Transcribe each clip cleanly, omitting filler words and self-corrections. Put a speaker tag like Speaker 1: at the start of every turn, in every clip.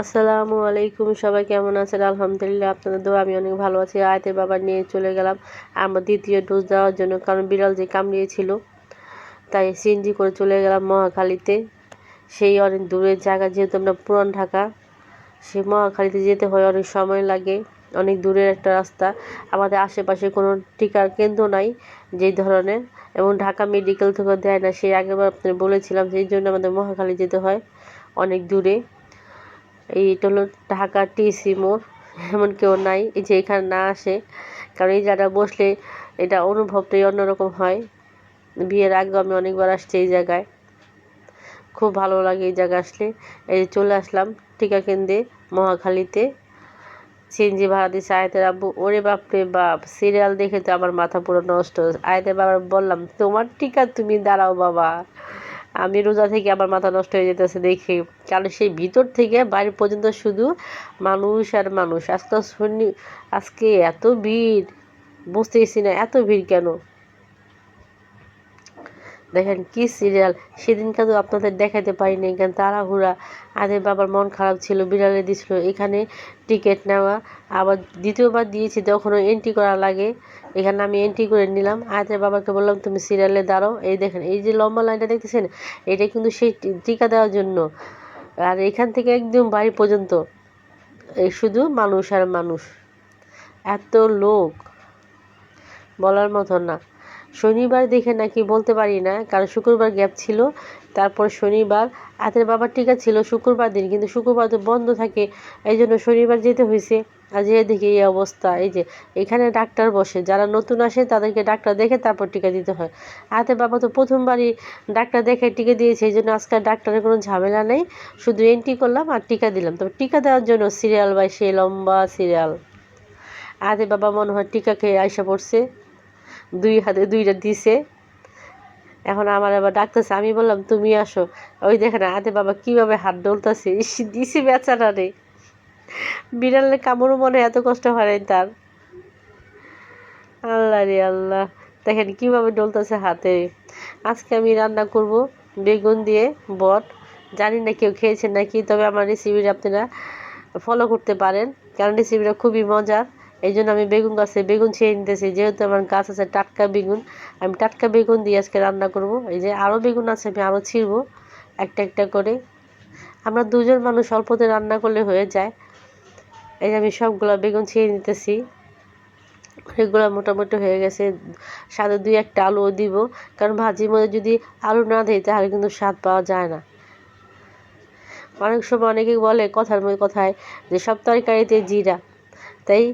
Speaker 1: আসসালামু আলাইকুম, সবাই কেমন আছেন? আলহামদুলিল্লাহ, আপনাদের দোয়া আমি অনেক ভালো আছি। আয়াতের বাবা নিয়ে চলে গেলাম আমার দ্বিতীয় ডোজ দেওয়ার জন্য, কারণ বিড়াল যে কামড়িয়েছিল তাই সিএনজি করে চলে গেলাম মহাখালীতে। সেই অনেক দূরের জায়গা, যেহেতু আমরা পুরান ঢাকা, সে মহাখালীতে যেতে হয়, অনেক সময় লাগে, অনেক দূরের একটা রাস্তা। আমাদের আশেপাশে কোনো টিকার কেন্দ্র নাই যেই ধরনের, এবং ঢাকা মেডিকেল থেকে দেয় না। সেই আগেবার আপনার বলেছিলাম, সেই জন্য আমাদের মহাখালী যেতে হয় অনেক দূরে। এইটা হলো ঢাকা টিসি মোড়, এমন কেউ নাই এই যে এখানে না আসে, কারণ এই জায়গাটা বসলে এটা অনুভবটাই অন্যরকম হয়। বিয়ের আগেও আমি অনেকবার আসছি এই জায়গায়, খুব ভালো লাগে এই জায়গায় আসলে। এই চলে আসলাম টিকা কেন্দ্রে মহাখালীতে। সিএনজি ভাড়া দিচ্ছে আয়াতের আব্বু। ওরে বাপরে বাপ, সিরিয়াল দেখে তো আমার মাথা পুরো নষ্ট। আয়াতের বাবার বললাম, তোমার টিকা তুমি দাঁড়াও বাবা, আমি রোজা থেকে আমার মাথা নষ্ট হয়ে যেতেছে দেখে। কারণ সেই ভিতর থেকে বাইরে পর্যন্ত শুধু মানুষ আর মানুষ। আজকে এত ভিড়, বুঝতেছি না এত ভিড় কেন। দেখেন কি সিরিয়াল, সেদিনকে তো আপনাদের দেখাতে পারিনি, কেন তাড়াহুড়া। আদের বাবার মন খারাপ ছিল, বিড়ালে দিছিল। এখানে টিকিট নেওয়া, আবার দ্বিতীয়বার দিয়েছি তখনও এন্ট্রি করা লাগে। এখানে আমি এন্ট্রি করে নিলাম। আদের বাবাকে বললাম তুমি সিরিয়ালে দাঁড়াও। এই দেখেন, এই যে লম্বা লাইনটা দেখতেছেন, এটা কিন্তু সেই টিকা দেওয়ার জন্য। আর এখান থেকে একদম বাড়ি পর্যন্ত এই শুধু মানুষ আর মানুষ, এত লোক বলার মতো না। শনিবার দেখে নাকি বলতে পারি না, কারণ শুক্রবার গ্যাপ ছিল, তারপর শনিবার আতের বাবার টিকা ছিল শুক্রবার দিন, কিন্তু শুক্রবার তো বন্ধ থাকে, এই জন্য শনিবার যেতে হয়েছে। আর যে দেখি এই অবস্থা, এই যে এখানে ডাক্তার বসে, যারা নতুন আসে তাদেরকে ডাক্তার দেখে তারপর টিকা দিতে হয়। আতের বাবা তো প্রথমবারই ডাক্তার দেখে টিকা দিয়েছে, এই জন্য আজকাল ডাক্তারের কোনো ঝামেলা নেই, শুধু এন্ট্রি করলাম আর টিকা দিলাম। তবে টিকা দেওয়ার জন্য সিরিয়াল বাই সেই লম্বা সিরিয়াল। আতের বাবা মনে হয় টিকা খেয়ে আইসা পড়ছে, দুই হাতে দুইটা দিছে। এখন আমার আবার ডাকতেছে, আমি বললাম তুমি আসো। ওই দেখেন আদে বাবা কিভাবে হাত ডলতাছে, দিছি বেচারা রে। বিড়ালের কামড়ও মনে এত কষ্ট হয় নাই তার। আল্লাহ রে আল্লাহ, দেখেন কিভাবে ডলতেছে হাতে। আজকে আমি রান্না করব বেগুন দিয়ে বট। জানি না কেউ খেয়েছেন নাকি, তবে আমার রেসিপিটা আপনারা ফলো করতে পারেন, কারণ রেসিপিটা খুবই মজার। এই জন্য আমি বেগুন গাছে বেগুন ছেড়ে নিতেছি, যেহেতু আমার গাছ আছে টাটকা বেগুন, আমি টাটকা বেগুন দিয়ে আজকে রান্না করব। এই যে আরও বেগুন আছে, আমি আরও ছিঁড়বো একটা একটা করে। আমরা দুজন মানুষ অল্পতে রান্না করলে হয়ে যায়। এই যে আমি সবগুলা বেগুন ছেড়ে নিতেছি, এগুলো মোটামুটি হয়ে গেছে। সাথে দুই একটা আলুও দিব, কারণ ভাজির মধ্যে যদি আলু না দিই তাহলে কিন্তু স্বাদ পাওয়া যায় না। অনেক সময় অনেকেই বলে কথার মধ্যে কথায় যে সব তরকারিতে জিরা, তাই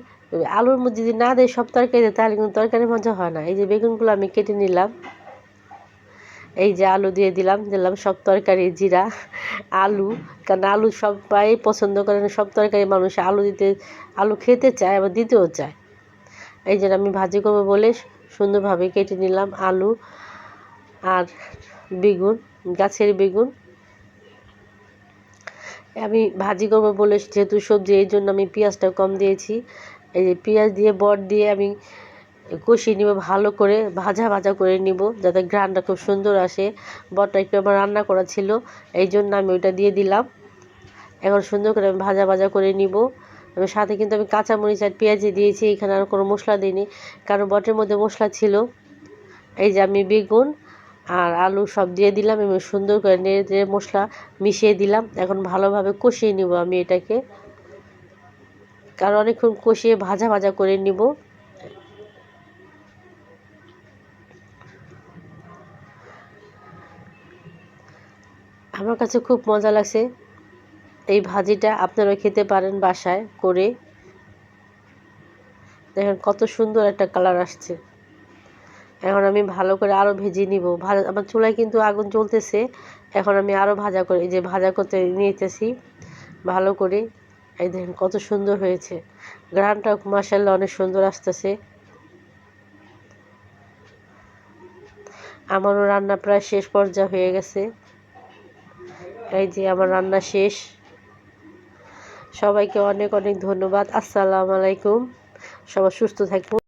Speaker 1: আলুর মধ্যে যদি না দেয় সব তরকারিতে তাহলে কিন্তু তরকারি মজা হয় না। এই যে বেগুনগুলো আমি কেটে নিলাম, এই যে আলু দিয়ে দিলাম সব তরকারি জিরা আলু, কারণ আলু সবাই পছন্দ করে না, সব তরকারি মানুষ আলু দিতে, আলু খেতে চায় আবার দিতেও চায়। এই যে আমি ভাজি করবো বলে সুন্দরভাবে কেটে নিলাম আলু আর বেগুন, গাছের বেগুন। আমি ভাজি করবো বলে যেহেতু সবজি, এই জন্য আমি পেঁয়াজটা কম দিয়েছি। এই যে পেঁয়াজ দিয়ে বট দিয়ে আমি কষিয়ে নিব ভালো করে, ভাজা ভাজা করে নিব, যাতে ঘ্রাণটা খুব সুন্দর আসে। বটটা একটু আমার রান্না করা ছিল, এই জন্য আমি ওইটা দিয়ে দিলাম। এখন সুন্দর করে আমি ভাজা ভাজা করে নিব। আমি সাথে কিন্তু আমি কাঁচামরিচ আর পেঁয়াজি দিয়েছি, এখানে আর কোনো মশলা দিইনি, কারণ বটের মধ্যে মশলা ছিল। এই যে আমি বেগুন আর আলু সব দিয়ে দিলাম এবং সুন্দর করে নেড়ে মশলা মিশিয়ে দিলাম। এখন ভালোভাবে কষিয়ে নিব আমি এটাকে, কারণ অনেকক্ষণ কষিয়ে ভাজা ভাজা করে নিব। আমার কাছে খুব মজা লাগছে এই ভাজিটা, আপনারা খেতে পারেন বাসায় করে। দেখেন কত সুন্দর একটা কালার আসছে। এখন আমি ভালো করে আরও ভেজে নিব। আমার চুলায় কিন্তু আগুন জ্বলতেছে, এখন আমি আরও ভাজা করে, এই যে ভাজা করতে নিতেছি ভালো করে। এই দেখেন কত সুন্দর হয়েছে, ঘ্রাণটা মাশাআল্লাহ অনেক সুন্দর আসতেছে। আমারও রান্না প্রায় শেষ পর্যায়ে হয়ে গেছে। এই যে আমার রান্না শেষ। সবাইকে অনেক অনেক ধন্যবাদ। আসসালামু আলাইকুম, সবাই সুস্থ থাকুন।